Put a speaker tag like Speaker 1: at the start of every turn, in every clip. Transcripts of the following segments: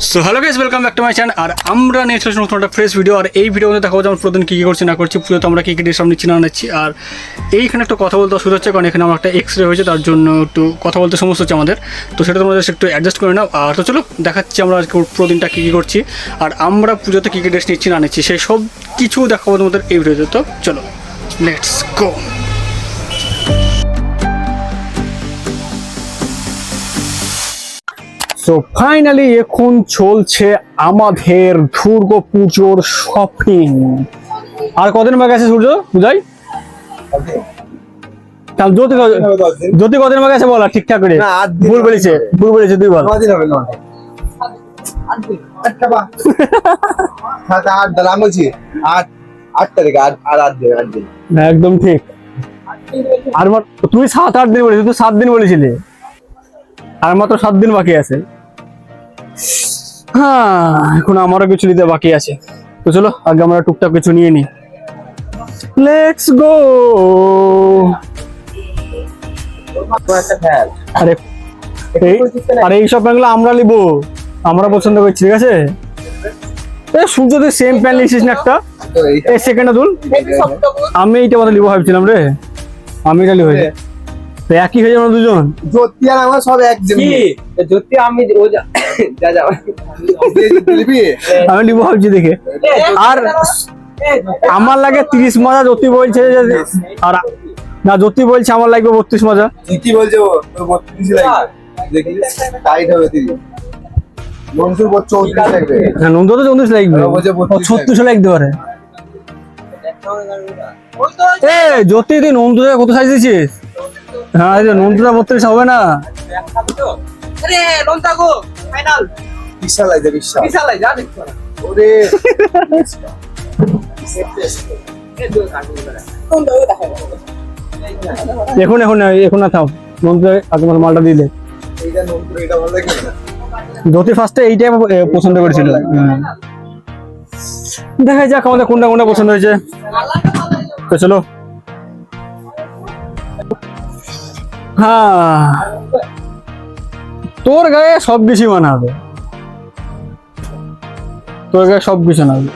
Speaker 1: So hello guys, welcome back to my channel. আর আমরা নিয়ে চলেছি নতুন একটা ফ্রেশ ভিডিও। আর এই ভিডিওতে দেখাবো যে আমরা প্রতিদিন কী কী করছি না করছি, পুজোতে আমরা কী কী ডিশ নিচ্ছি না নিচ্ছি। আর এইখানে একটু কথা বলতে অসুবিধা হচ্ছে, কারণ এখানে আমার একটা এক্স রে হয়েছে, তার জন্য একটু কথা বলতে সমস্যা হচ্ছে আমাদের। তো সেটা তোমরা একটু অ্যাডজাস্ট করে নাও। আর তো চলো দেখাচ্ছি আমরা আজকে প্রতিদিনটা কী কী করছি, আর আমরা পুজোতে কী কী ড্রেস নিচ্ছি না নিচ্ছি সেই সব কিছু দেখাবো তোমাদের এই ভিডিওতে। তো চলো লেটস গো। তো ফাইনালি এখন চলছে আমাদের দুর্গা পুজোর শপিং। আর কদিন বাকি আছে সূর্য পূজায়? জ্যোতি কদিন বাকি আছে বল ঠিকঠাক করে। ভুল বলেছে তুই বল। একদম ঠিক। আর তুই 7-8 দিন বলেছিস, তুই 7 দিন বলেছিলি, আর মাত্র 7 দিন বাকি আছে। হ্যাঁ, এখন আমারও কিছু নিতে বাকি আছে। তো চলো আগে আমরা টুকটাক কিছু নিয়ে নিই। Let's go. আরে এইসব প্যান্টগুলো আমরা নিবো, আমরা পছন্দ করছি, ঠিক আছে? সূর্য তুই সেম প্যান্ট নিয়েছিস না একটা? এই সেকেন্ডে দুল, আমি এইটা কথা নিবো ভাবছিলাম রে, আমি এটা নিবো। একই হয়ে যাবো দুজন।
Speaker 2: জ্যোতি আর আমার সব এক জ্যোতি আমি
Speaker 1: আমি নিবো ভাবছি দেখে। আর আমার লাগে 30 মজা, জ্যোতি বলছে আর না, জ্যোতি বলছে আমার লাগবে 32 মজা।
Speaker 2: কি বলছে ও? 32 লাগবে, দেখি টাইট হবে 30। নন্দুর 34 লাগবে।
Speaker 1: হ্যাঁ, নন্দুর তো 34 লাগবে, 36 লাগতে পারে। এ জ্যোতি, তুই নন্দুর কত সাইজ দিছিস? হ্যাঁ, এই যে নন্দুরা 32 হবে না।
Speaker 2: আরে নন্দা গো ফাইনাল বিশাল লাগবে, বিশাল লাগবে। যা দেখো ওরে
Speaker 1: এখন না থাম, নন্দুরা আগে মালটা দিলে।
Speaker 2: এইটা নন্দুর, এটা ভালো লাগে না।
Speaker 1: জ্যোতি ফার্স্টে এইটাই পছন্দ করেছিল। দেখা যাক আমাদের কোনটা পছন্দ হয়েছে। তো চলো। হ্যাঁ, তোর গায়ে সব কিছু মানাবে, তোর গায়ে সব কিছু মানাবে।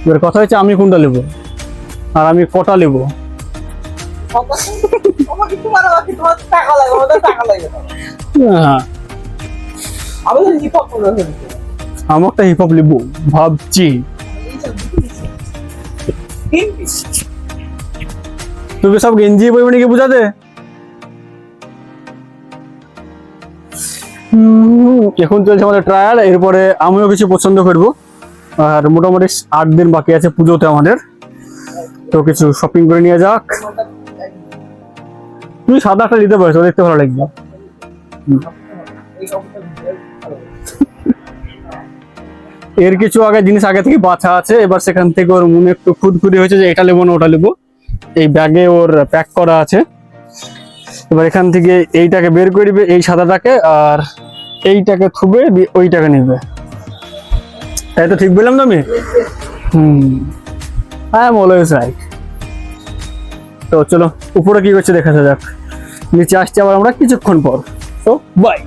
Speaker 1: এবার কথা হচ্ছে আমি কোনটা নেবো আর আমি কটা নেবো। হ্যাঁ, আমারটা হিপ হপ নেবো ভাবছি। তুমি সব গেঞ্জি বই নাকি বুঝাতে? এখন চলছে আমাদের ট্রায়াল, এরপরে আমিও কিছু পছন্দ করবো। আর মোটামুটি 8 দিন বাকি আছে পুজোতে আমাদের, তো কিছু শপিং করে নিয়ে যাক। তুই সাদা একটা নিতে পারিস, দেখতে ভালো লাগবে। এর কিছু জিনিস আগে থেকে বাছা আছে, এবার সেখান থেকে ওর মনে একটু খুঁতখুঁতি হয়েছে যে এটা নেবো না ওটা নেবো। এই ব্যাগে ওর প্যাক করা আছে। এবার এখান থেকে এইটাকে বের করবে, এই সাদাটাকে, আর এইটাকে থুবে ওইটাকে নিবে। তাই তো ঠিক বললাম তো আমি? হ্যাঁ, অলওয়েজ রাইট। তো চলো উপরে কি করছে দেখা যাক, নিচে আসছে আবার আমরা কিছুক্ষণ পর। তো বাই।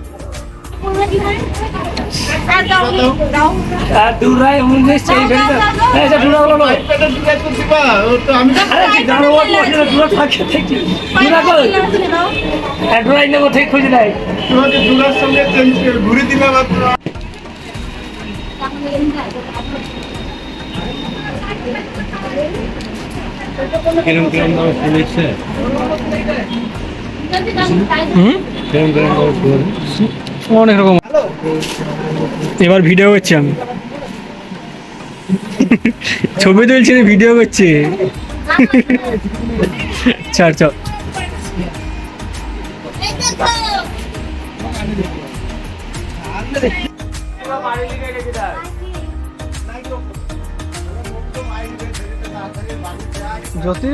Speaker 1: অনেক রকম। এবার ভিডিও করছি আমি, ছবি তুলছি না, ভিডিও করছি। ছাড় চল। জ্যোতি